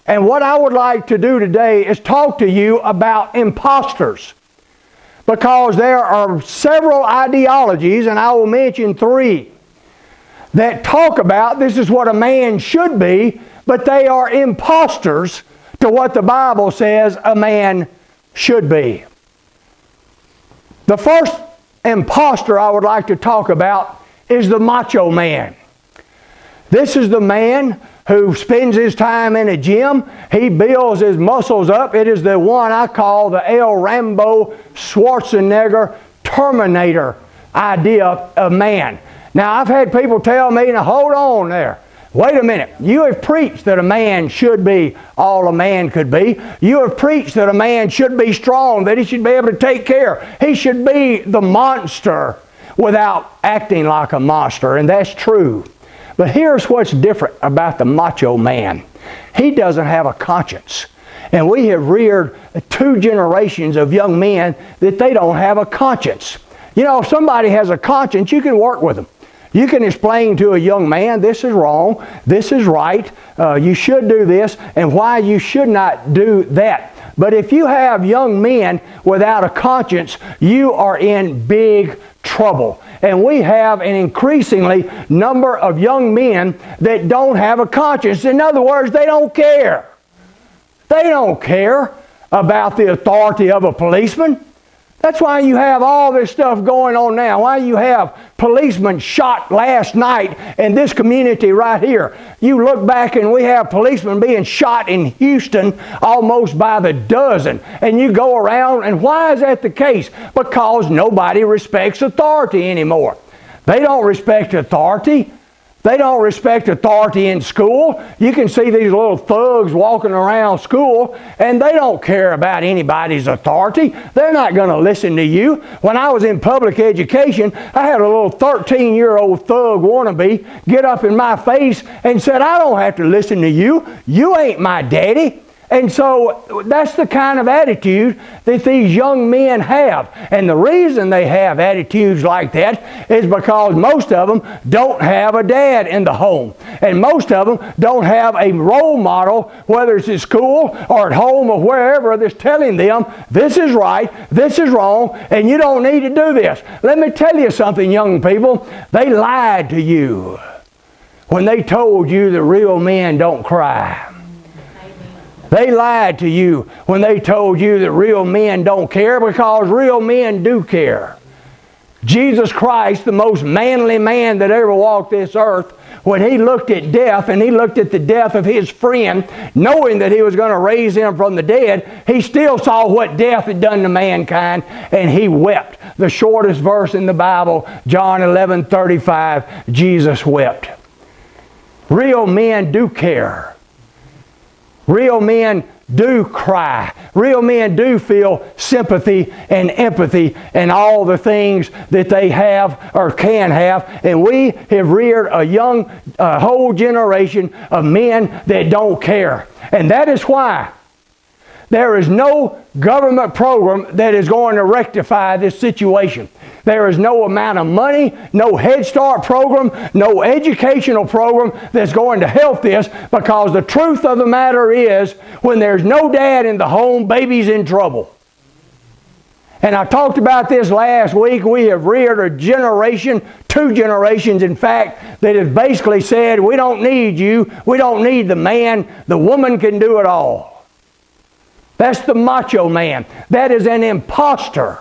And what I would like to do today is talk to you about imposters. Because there are several ideologies, and I will mention 3, that talk about this is what a man should be, but they are imposters to what the Bible says a man should be. The first imposter I would like to talk about is the macho man. This is the man who spends his time in a gym. He builds his muscles up. It is the one I call the El Rambo Schwarzenegger Terminator idea of man. Now, I've had people tell me, now hold on there. Wait a minute. You have preached that a man should be all a man could be. You have preached that a man should be strong, that he should be able to take care. He should be the monster without acting like a monster, and that's true. But here's what's different about the macho man. He doesn't have a conscience. And we have reared 2 generations of young men that they don't have a conscience. You know, if somebody has a conscience, you can work with them. You can explain to a young man, this is wrong, this is right, you should do this, and why you should not do that. But if you have young men without a conscience, you are in big trouble. And we have an increasingly number of young men that don't have a conscience. In other words, they don't care. They don't care about the authority of a policeman. That's why you have all this stuff going on now. Why you have policemen shot last night in this community right here. You look back and we have policemen being shot in Houston almost by the dozen. And you go around, and why is that the case? Because nobody respects authority anymore. They don't respect authority. They don't respect authority in school. You can see these little thugs walking around school, and they don't care about anybody's authority. They're not going to listen to you. When I was in public education, I had a little 13-year-old thug wannabe get up in my face and said, I don't have to listen to you. You ain't my daddy. And so that's the kind of attitude that these young men have. And the reason they have attitudes like that is because most of them don't have a dad in the home. And most of them don't have a role model, whether it's at school or at home or wherever, that's telling them this is right, this is wrong, and you don't need to do this. Let me tell you something, young people. They lied to you when they told you that real men don't cry. They lied to you when they told you that real men don't care, because real men do care. Jesus Christ, the most manly man that ever walked this earth, when he looked at death, and he looked at the death of his friend, knowing that he was going to raise him from the dead, he still saw what death had done to mankind, and he wept. The shortest verse in the Bible, John 11:35, Jesus wept. Real men do care. Real men do cry. Real men do feel sympathy and empathy and all the things that they have or can have. And we have reared a whole generation of men that don't care. And that is why there is no government program that is going to rectify this situation. There is no amount of money, no Head Start program, no educational program that's going to help this, because the truth of the matter is, when there's no dad in the home, baby's in trouble. And I talked about this last week. We have reared a generation, 2 generations in fact, that have basically said, we don't need you, we don't need the man, the woman can do it all. That's the macho man. That is an imposter.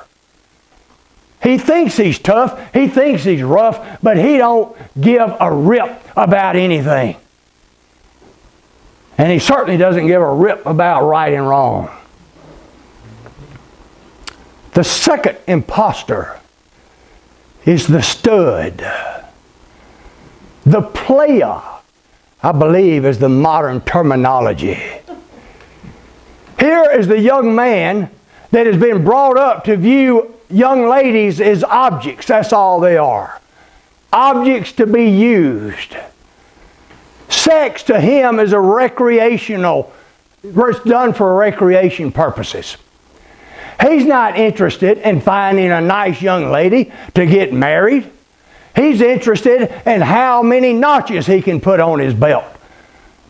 He thinks he's tough, he thinks he's rough, but he don't give a rip about anything. And he certainly doesn't give a rip about right and wrong. The second imposter is the stud. The player, I believe, is the modern terminology. Here is the young man that has been brought up to view young ladies as objects. That's all they are. Objects to be used. Sex to him is a recreational, it's done for recreation purposes. He's not interested in finding a nice young lady to get married. He's interested in how many notches he can put on his belt.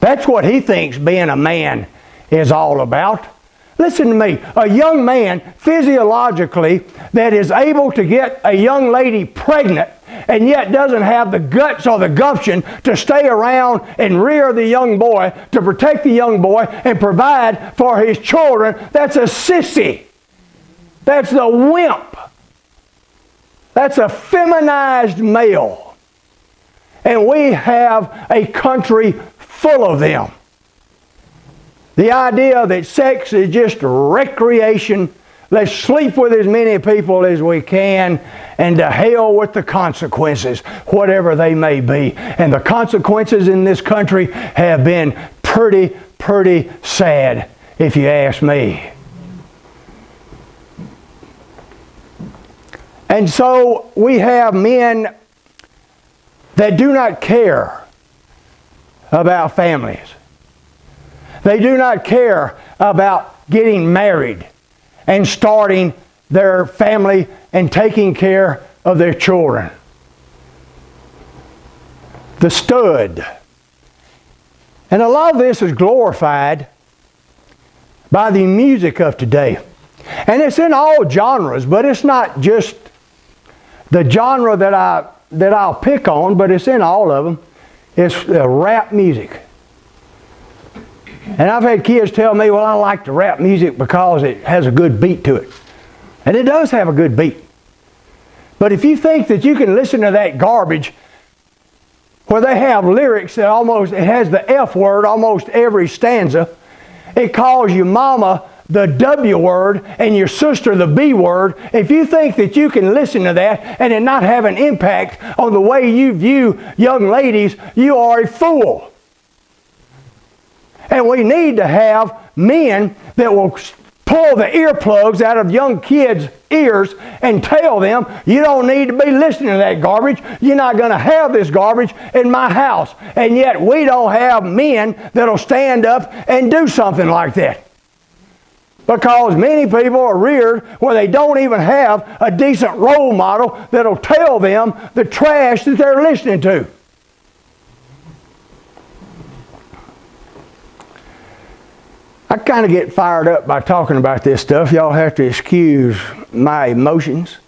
That's what he thinks being a man is all about. Listen to me. A young man, physiologically, that is able to get a young lady pregnant and yet doesn't have the guts or the gumption to stay around and rear the young boy, to protect the young boy and provide for his children, that's a sissy. That's a wimp. That's a feminized male. And we have a country full of them. The idea that sex is just recreation, let's sleep with as many people as we can, and to hell with the consequences, whatever they may be. And the consequences in this country have been pretty sad, if you ask me. And so we have men that do not care about families. They do not care about getting married and starting their family and taking care of their children. The stud. And a lot of this is glorified by the music of today. And it's in all genres, but it's not just the genre that I'll pick on, but it's in all of them. It's rap music. And I've had kids tell me, well, I like the rap music because it has a good beat to it. And it does have a good beat. But if you think that you can listen to that garbage where they have lyrics that it has the F word almost every stanza, it calls your mama the W word and your sister the B word, if you think that you can listen to that and it not have an impact on the way you view young ladies, you are a fool. And we need to have men that will pull the earplugs out of young kids' ears and tell them, you don't need to be listening to that garbage. You're not going to have this garbage in my house. And yet we don't have men that'll stand up and do something like that. Because many people are reared where they don't even have a decent role model that'll tell them the trash that they're listening to. I kind of get fired up by talking about this stuff. Y'all have to excuse my emotions.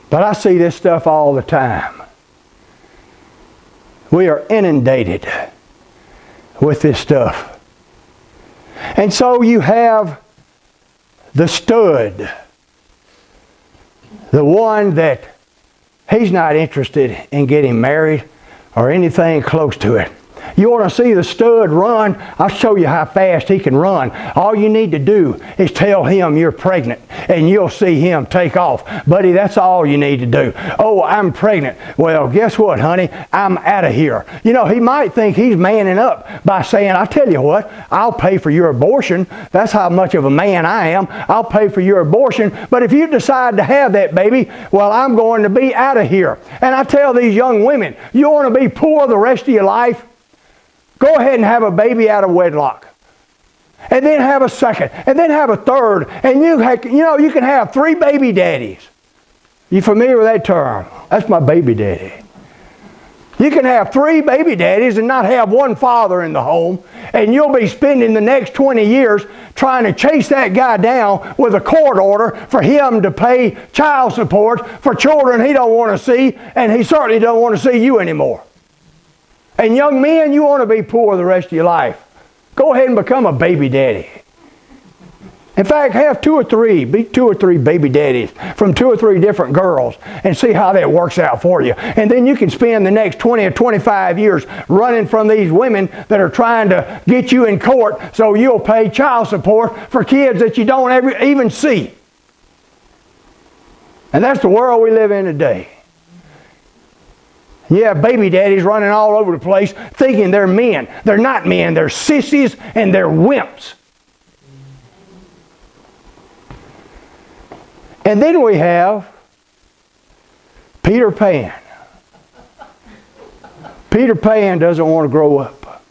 But I see this stuff all the time. We are inundated with this stuff. And so you have the stud, the one that he's not interested in getting married or anything close to it. You want to see the stud run? I'll show you how fast he can run. All you need to do is tell him you're pregnant and you'll see him take off. Buddy, that's all you need to do. Oh, I'm pregnant. Well, guess what, honey? I'm out of here. You know, he might think he's manning up by saying, I tell you what, I'll pay for your abortion. That's how much of a man I am. I'll pay for your abortion. But if you decide to have that baby, well, I'm going to be out of here. And I tell these young women, you want to be poor the rest of your life? Go ahead and have a baby out of wedlock. And then have a second. And then have a third. And you can have 3 baby daddies. You familiar with that term? That's my baby daddy. You can have 3 baby daddies and not have one father in the home. And you'll be spending the next 20 years trying to chase that guy down with a court order for him to pay child support for children he don't want to see. And he certainly don't want to see you anymore. And young men, you want to be poor the rest of your life. Go ahead and become a baby daddy. In fact, have 2 or 3. Be 2 or 3 baby daddies from 2 or 3 different girls and see how that works out for you. And then you can spend the next 20 or 25 years running from these women that are trying to get you in court so you'll pay child support for kids that you don't ever even see. And that's the world we live in today. Yeah, baby daddies running all over the place thinking they're men. They're not men. They're sissies and they're wimps. And then we have Peter Pan. Peter Pan doesn't want to grow up.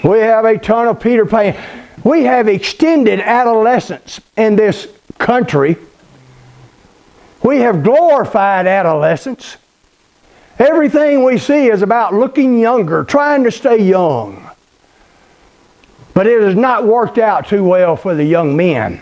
We have a ton of Peter Pan. We have extended adolescence in this country. We have glorified adolescence. Everything we see is about looking younger, trying to stay young. But it has not worked out too well for the young men.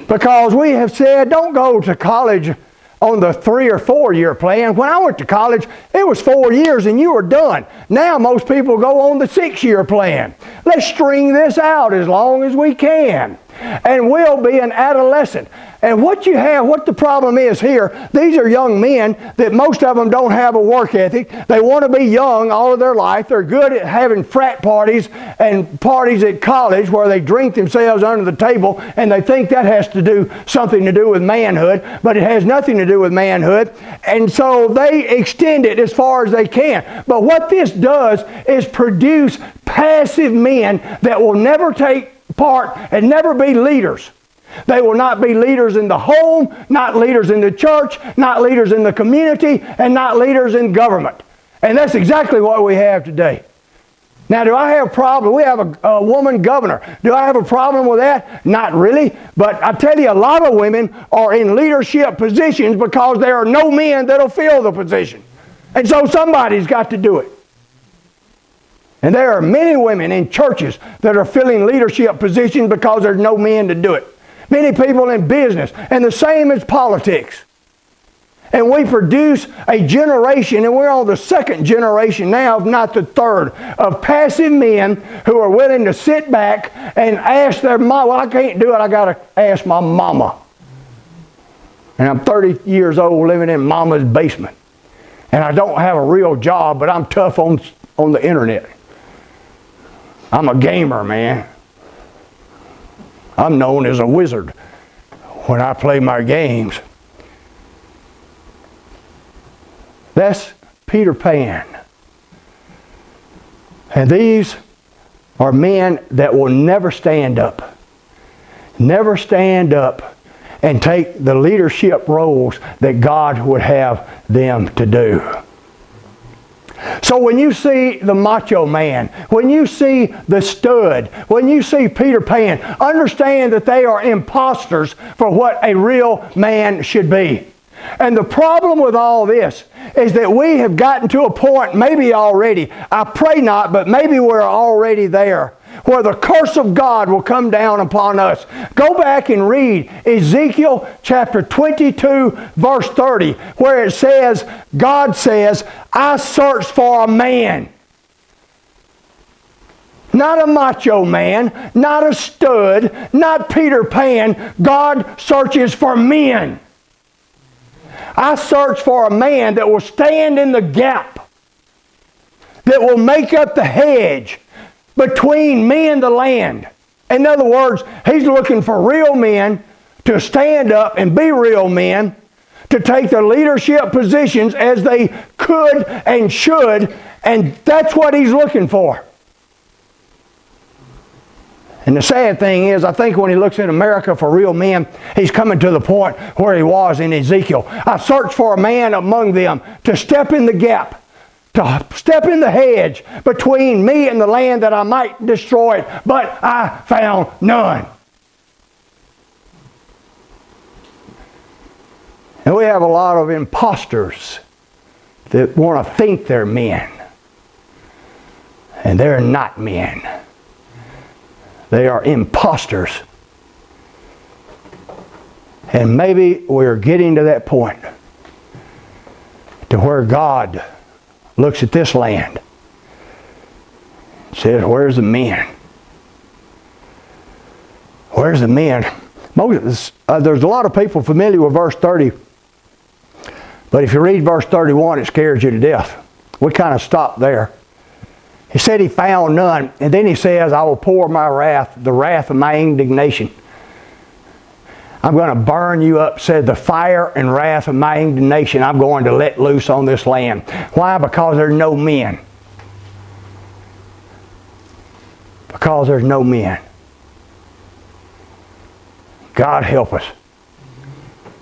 Because we have said, don't go to college on the 3 or 4 year plan. When I went to college, it was 4 years and you were done. Now most people go on the 6 year plan. Let's string this out as long as we can. And we'll be an adolescent. And what the problem is here, these are young men that most of them don't have a work ethic. They want to be young all of their life. They're good at having frat parties and parties at college where they drink themselves under the table, and they think that has something to do with manhood, but it has nothing to do with manhood. And so they extend it as far as they can. But what this does is produce passive men that will never take part and never be leaders. They will not be leaders in the home, not leaders in the church, not leaders in the community, and not leaders in government. And that's exactly what we have today. Now, do I have a problem? We have a woman governor. Do I have a problem with that? Not really. But I tell you, a lot of women are in leadership positions because there are no men that will fill the position. And so somebody's got to do it. And there are many women in churches that are filling leadership positions because there's no men to do it. Many people in business, and the same as politics. And we produce a generation, and we're on the second generation now, if not the third, of passive men who are willing to sit back and ask their mom, well, I can't do it, I got to ask my mama. And I'm 30 years old living in mama's basement. And I don't have a real job, but I'm tough on the internet. I'm a gamer, man. I'm known as a wizard when I play my games. That's Peter Pan. And these are men that will never stand up. Never stand up and take the leadership roles that God would have them to do. So when you see the macho man, when you see the stud, when you see Peter Pan, understand that they are imposters for what a real man should be. And the problem with all this is that we have gotten to a point, maybe already, I pray not, but maybe we're already there, where the curse of God will come down upon us. Go back and read Ezekiel chapter 22, verse 30, where it says, God says, I searched for a man. Not a macho man, not a stud, not Peter Pan. God searches for men. I search for a man that will stand in the gap, that will make up the hedge between me and the land. In other words, He's looking for real men to stand up and be real men, to take the leadership positions as they could and should, and that's what He's looking for. And the sad thing is, I think when He looks in America for real men, He's coming to the point where He was in Ezekiel. I searched for a man among them to step in the gap, to step in the hedge between me and the land that I might destroy it, but I found none. And we have a lot of imposters that want to think they're men. And they're not men. They are imposters. And maybe we're getting to that point to where God looks at this land and says, where's the men? Where's the men? There's a lot of people familiar with verse 30. But if you read verse 31, it scares you to death. We kind of stopped there. He said He found none. And then He says, I will pour my wrath, the wrath of my indignation. I'm going to burn you up, said the fire and wrath of my indignation I'm going to let loose on this land. Why? Because there's no men. Because there's no men. God help us.